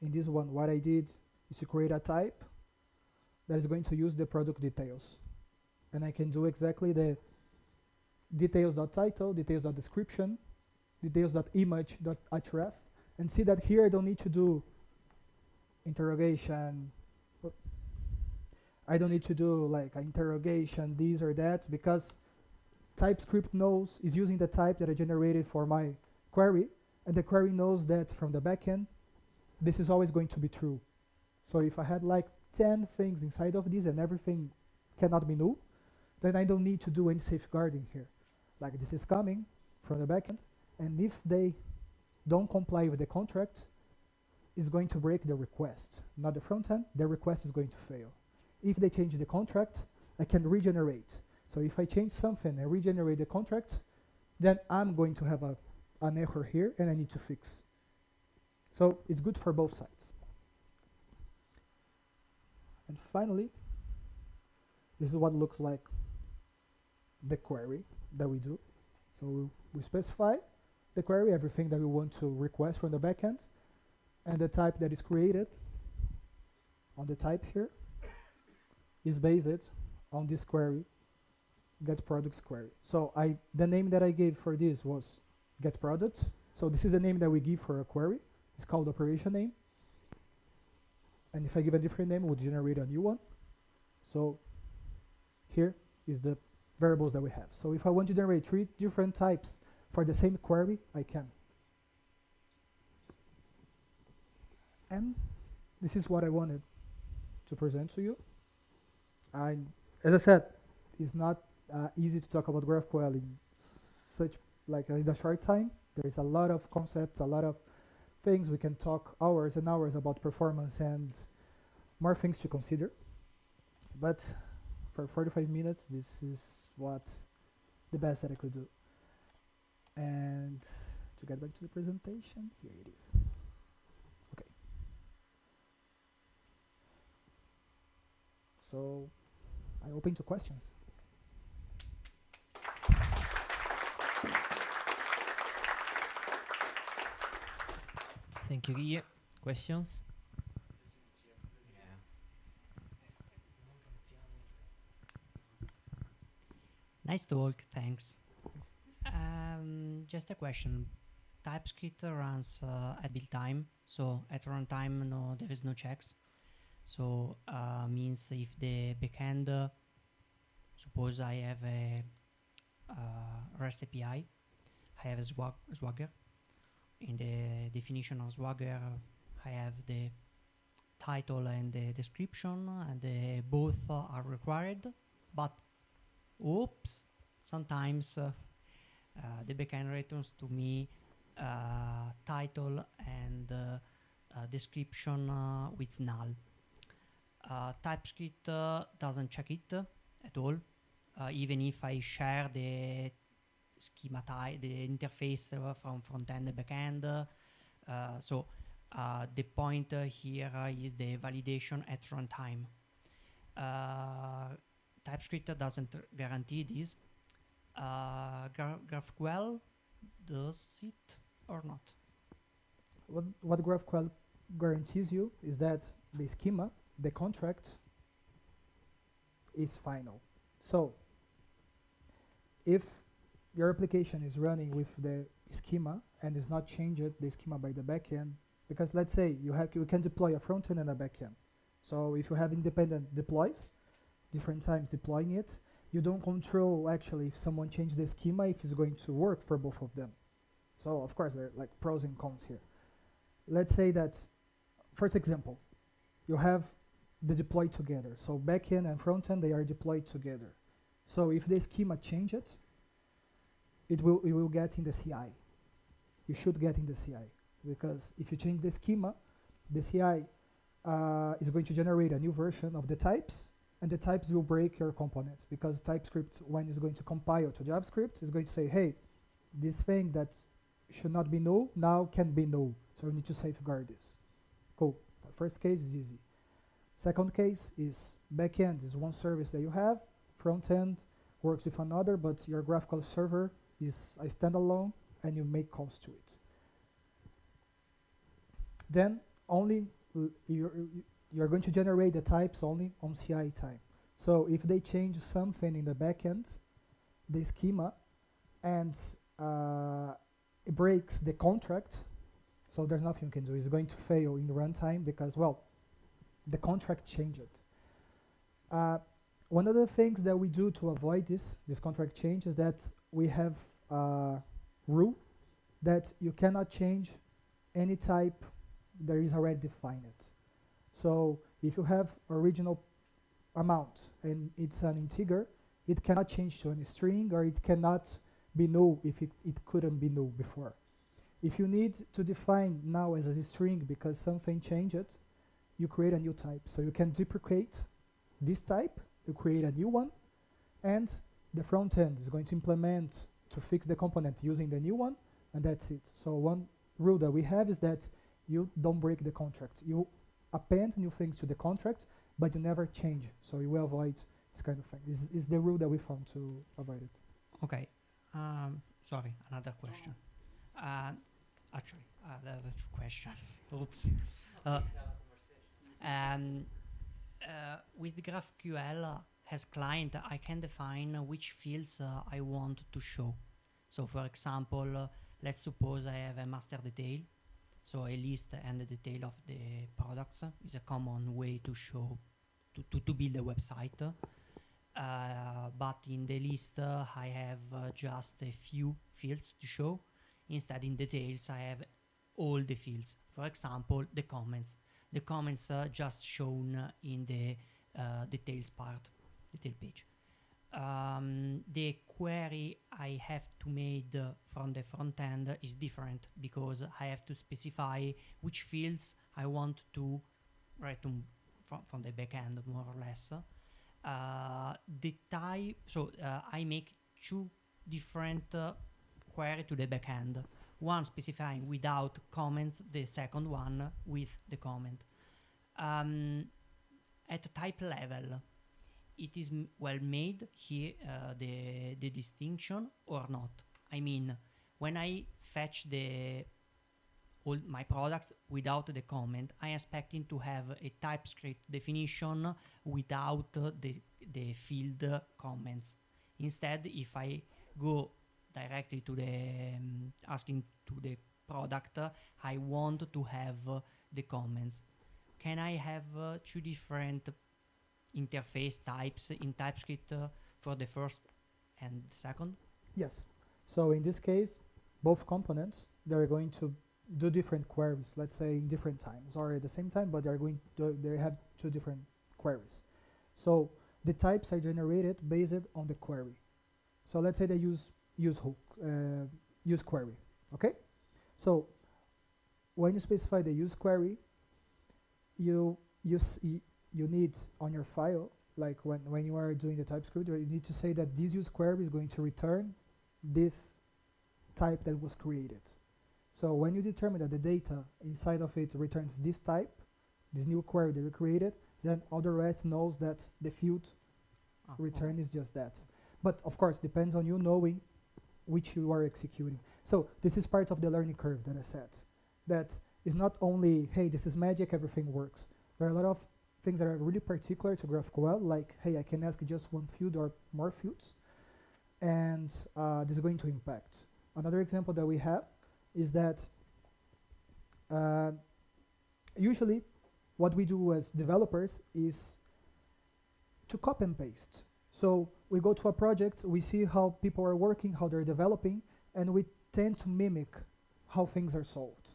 in this one, what I did is to create a type that is going to use the product details. And I can do exactly the details.title, details.description, details.image.href, and see that here I don't need to do interrogation. I don't need to do like an interrogation, this or that, because TypeScript is using the type that I generated for my query, and the query knows that from the backend, this is always going to be true. So if I had like 10 things inside of this and everything cannot be null, then I don't need to do any safeguarding here. Like this is coming from the backend, and if they don't comply with the contract, is going to break the request, not the front end. The request is going to fail. If they change the contract, I can regenerate. So if I change something and regenerate the contract, then I'm going to have an error here and I need to fix. So it's good for both sides. And finally, this is what looks like the query that we do. So we specify the query, everything that we want to request from the backend, and the type that is created on the type here is based on this query, getProducts query. So the name that I gave for this was getProduct. So this is the name that we give for a query. It's called operation name. And if I give a different name, it would generate a new one. So here is the variables that we have. So if I want to generate 3 different types for the same query, I can. And this is what I wanted to present to you. As I said, it's not easy to talk about GraphQL in in a short time. There is a lot of concepts, a lot of things. We can talk hours and hours about performance and more things to consider. But for 45 minutes, this is the best that I could do. And to get back to the presentation, here it is. Okay. So I open to questions. Thank you, Guillhe. Questions? Nice talk, thanks. Just a question. TypeScript runs at build time, so at runtime there is no checks. So means if the backend, suppose I have a REST API, I have a Swagger. In the definition of Swagger, I have the title and the description, and both are required, but oops, sometimes the backend returns to me title and description with null. TypeScript doesn't check it at all, even if I share the schema type, the interface from front-end and backend. So the point here is the validation at runtime. TypeScript doesn't guarantee this. GraphQL does it or not? What GraphQL guarantees you is that the schema, the contract, is final. So if your application is running with the schema and is not changed the schema by the backend, because let's say you can deploy a frontend and a backend. So if you have independent deploys, different times deploying it, you don't control actually if someone changed the schema, if it's going to work for both of them. So of course there are like pros and cons here. Let's say that, first example, you have the deploy together. So backend and frontend, they are deployed together. So if the schema changes, it will get in the CI. You should get in the CI, because if you change the schema, the CI is going to generate a new version of the types, and the types will break your component, because TypeScript, when it's going to compile to JavaScript, is going to say, hey, this thing that should not be null now can be null, so you need to safeguard this. Cool. First case is easy. Second case is backend is one service that you have, front end works with another, but your GraphQL server is a standalone and you make calls to it. Then only you're going to generate the types only on CI time. So if they change something in the backend, the schema, and it breaks the contract, so there's nothing you can do. It's going to fail in runtime because, well, the contract changed. One of the things that we do to avoid this contract change is that we have a rule that you cannot change any type that is already defined. So if you have original amount and it's an integer, it cannot change to any string, or it cannot be null if it couldn't be null before. If you need to define now as a string because something changed, you create a new type. So you can deprecate this type, you create a new one, and the front end is going to implement to fix the component using the new one, and that's it. So one rule that we have is that you don't break the contract. You append new things to the contract, but you never change. So you will avoid this kind of thing. This is the rule that we found to avoid it. Okay. Sorry, another question. Actually, the other question. Oops. With GraphQL as client, I can define which fields I want to show. So, for example, let's suppose I have a master detail. So a list and the detail of the products is a common way to show, to build a website. But in the list, I have just a few fields to show. Instead, in details, I have all the fields. For example, the comments. The comments are just shown in the details part, detail page. The query I have to make from the front end is different because I have to specify which fields I want to write from the back end, more or less. The type, so I make two different query to the back end. One specifying without comments, the second one with the comment. At type level, it is well made here, the distinction or not. I mean, when I fetch all my products without the comment, I expecting to have a TypeScript definition without the field comments. Instead, if I go directly to the asking to the product, I want to have the comments. Can I have two different interface types in TypeScript for the first and the second? Yes. So in this case, both components, they're going to do different queries, let's say in different times or at the same time, but they have two different queries. So the types are generated based on the query. So let's say they use query, okay? So when you specify the use query, you need on your file, like when you are doing the TypeScript, you need to say that this use query is going to return this type that was created. So when you determine that the data inside of it returns this type, this new query that you created, then all the rest knows that the field return is just that. But of course, depends on you knowing which you are executing. So this is part of the learning curve that I said. That is not only, hey, this is magic, everything works. There are a lot of things that are really particular to GraphQL, like, hey, I can ask just one field or more fields, and this is going to impact. Another example that we have is that usually what we do as developers is to copy and paste. So we go to a project, we see how people are working, how they're developing, and we tend to mimic how things are solved.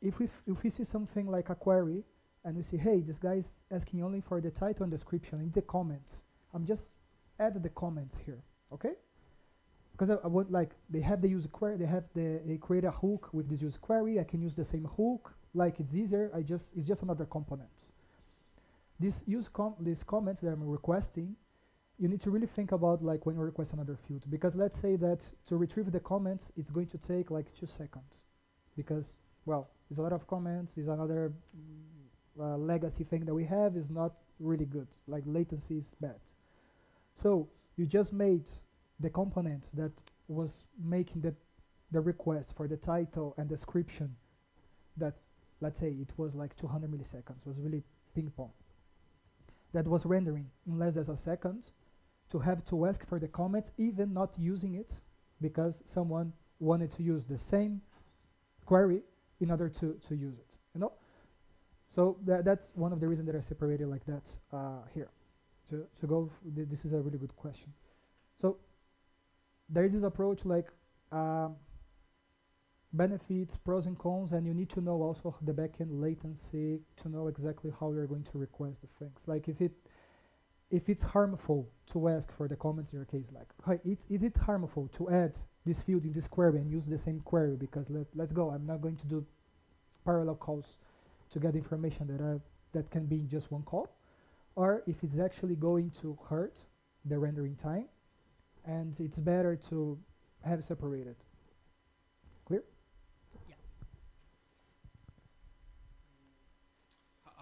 If we see something like a query, and we see, hey, this guy is asking only for the title and description in the comments, I'm just add the comments here, okay? Because I want, like, they have the user query, they create a hook with this user query, I can use the same hook, like it's easier, it's just another component. This comment that I'm requesting, you need to really think about, like, when you request another field, because let's say that to retrieve the comments, it's going to take like 2 seconds, because, well, there's a lot of comments, there's another legacy thing that we have is not really good, like latency is bad. So you just made the component that was making the request for the title and description that, let's say it was like 200 milliseconds, was really ping pong. That was rendering in less than a second, to have to ask for the comments, even not using it, because someone wanted to use the same query in order to use it, you know? So that's one of the reasons that I separated like that here. To go, this is a really good question. So there is this approach, like benefits, pros and cons, and you need to know also the backend latency to know exactly how you're going to request the things. Like if it's harmful to ask for the comments in your case, like, hi, is it harmful to add this field in this query and use the same query, because let's go, I'm not going to do parallel calls to get information that can be in just one call, or if it's actually going to hurt the rendering time, and it's better to have separated. Clear? Yeah.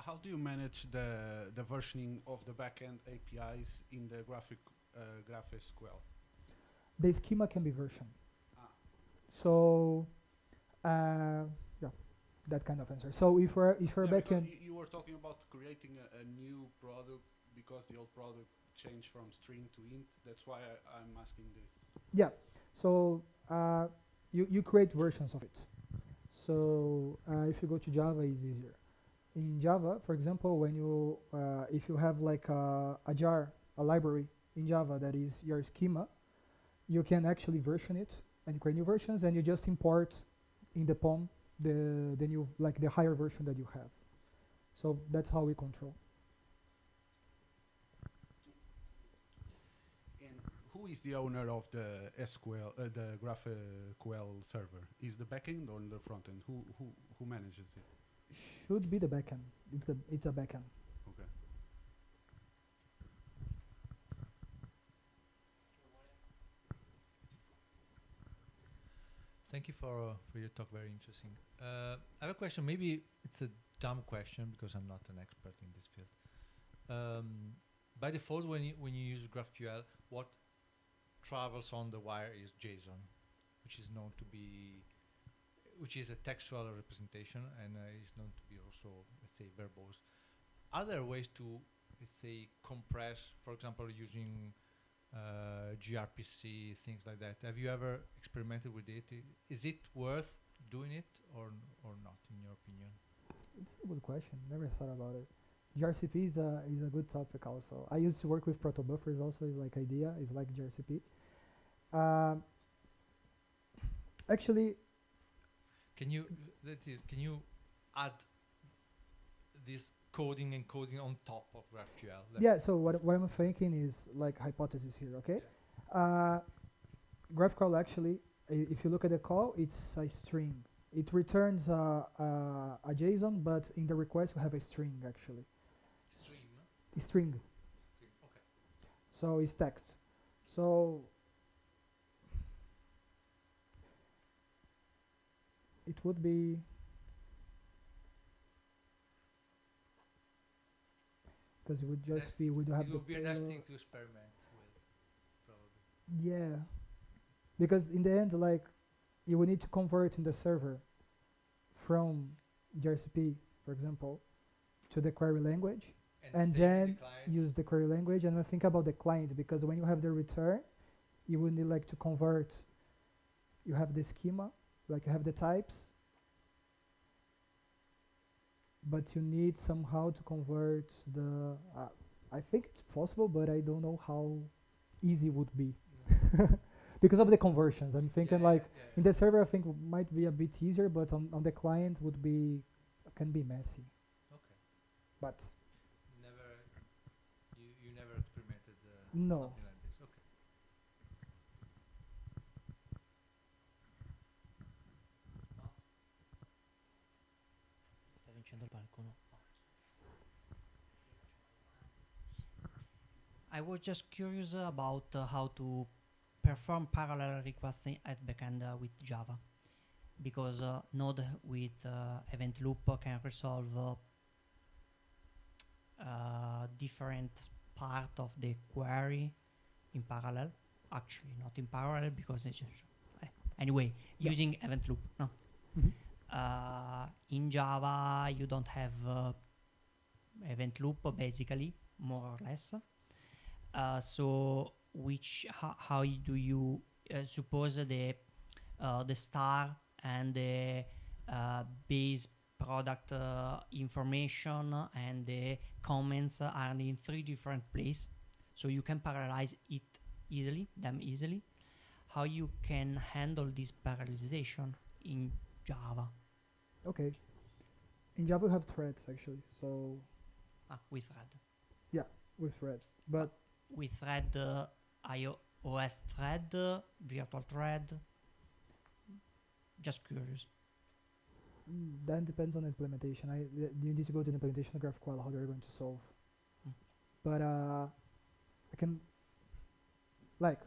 How do you manage the versioning of the backend APIs in the GraphQL? The schema can be versioned. Ah. So, yeah, that kind of answer. So if we're Yeah, backend, you were talking about creating a new product because the old product changed from string to int. That's why I'm asking this. yeah. So you create versions of it. So if you go to Java, it's easier. In Java, for example, when you if you have like a jar, a library in Java that is your schema, you can actually version it and create new versions, and you just import in the POM the new, like the higher version that you have. So that's how we control. And who is the owner of the SQL, the GraphQL server? Is the backend or the frontend? Who manages it? Should be the backend. It's a backend. Okay. Thank you for your talk. Very interesting. I have a question. Maybe it's a dumb question because I'm not an expert in this field. By default, when you use GraphQL, what travels on the wire is JSON, which is known to be, which is a textual representation, and is known to be also, let's say, verbose. Are there ways to, let's say, compress, for example, using gRPC, things like that? Have you ever experimented with it? Is it worth doing it or not, in your opinion? It's a good question. Never thought about it. gRPC is a good topic also. I used to work with protobuffers also. Is like idea. Is like gRPC. Actually, can you add this coding and coding on top of GraphQL? yeah. So what I'm thinking is like hypothesis here. Okay. GraphQL actually, if you look at the call, it's a string. It returns a JSON, but in the request we have a string actually. String, no? A string. String, okay. So it's text. So it would be because it would just be, we do have It the would be a nice payload. thing to experiment with, probably. Yeah, because in the end, like, you will need to convert in the server from gRPC, for example, to the query language, and save then the client. use the query language. And think about the client, because when you have the return, you will need like to convert. You have the schema, like you have the types, but you need somehow to convert the. I think it's possible, but I don't know how easy it would be. Because of the conversions, I'm thinking in the server I think might be a bit easier, but on the client would be, can be messy. Okay. But You never experimented no. something like this. Okay. Sta vincendo il palco, no? I was just curious about how to perform parallel requesting at backend with Java, because Node with event loop can resolve different part of the query in parallel. Actually, not in parallel because it's just anyway using event loop. No, in Java you don't have event loop basically, more or less. So how do you suppose the star and the base product information and the comments are in 3 different places, so you can parallelize them easily. How you can handle this parallelization in Java? Okay. In Java we have threads actually, so With thread. yeah, with thread, but With thread, iOS thread, virtual thread. Just curious. That depends on the implementation. You need to go to the implementation of GraphQL, how they're going to solve. Mm. But I can, like,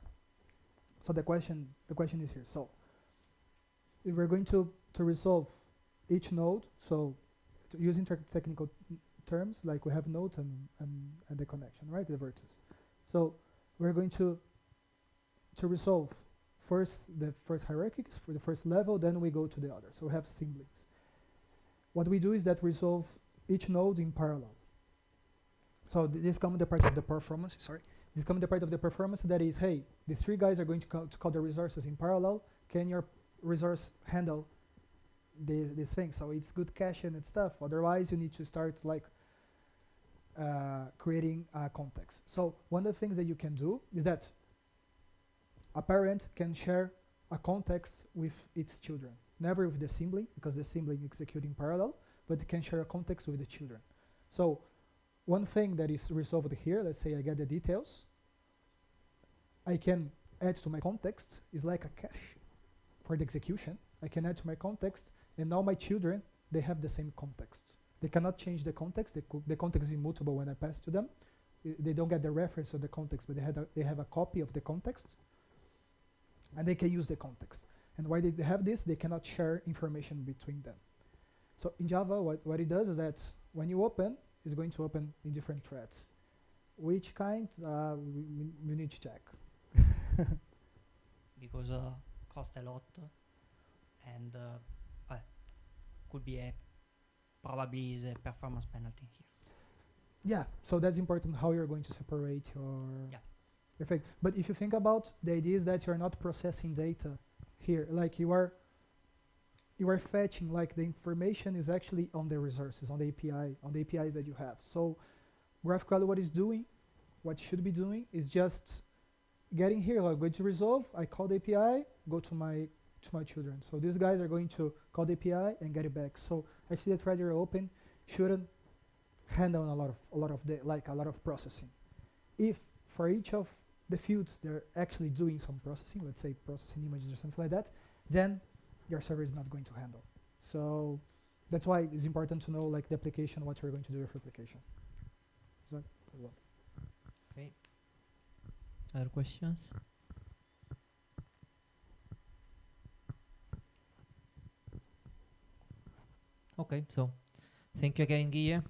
so the question is here. So if we're going to resolve each node, so using technical terms, like we have nodes and the connection, right, the vertices. So we're going to resolve the first hierarchy for the first level, then we go to the other. So we have siblings. What we do is that we resolve each node in parallel. So this comes the part of the performance, sorry. This comes the part of the performance that is, hey, these three guys are going to call the resources in parallel. Can your resource handle this thing? So it's good caching and stuff. Otherwise, you need to start like creating context. So one of the things that you can do is that a parent can share a context with its children. Never with the sibling, because the sibling executes in parallel, but it can share a context with the children. So one thing that is resolved here, let's say I get the details, I can add to my context, is like a cache for the execution. I can add to my context, and now my children, they have the same context. They cannot change the context. The context is immutable when I pass to them. They don't get the reference of the context, but they have a copy of the context, and they can use the context. And why they have this, they cannot share information between them. So in Java, what it does is that when you open, it's going to open in different threads. Which kind? We need to check. Because cost a lot, and could be probably is a performance penalty here. Yeah, so that's important how you're going to separate your thing. But if you think about the idea is that you're not processing data here, like you are fetching, like the information is actually on the resources, on the API, on the APIs that you have. So GraphQL, what should be doing is just getting here, I'm going to resolve, I call the API, go to my children. So these guys are going to call the API and get it back. So actually the thread you're open shouldn't handle a lot of processing. If for each of the fields they're actually doing some processing, let's say processing images or something like that, then your server is not going to handle. So that's why it's important to know like the application, what you're going to do with your application. Is that well? Okay. Other questions? Okay, so thank you again, Guillhe.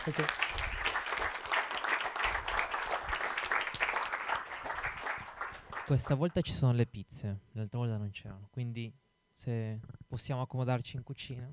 Okay. Questa volta ci sono le pizze, l'altra volta non c'erano, quindi se possiamo accomodarci in cucina.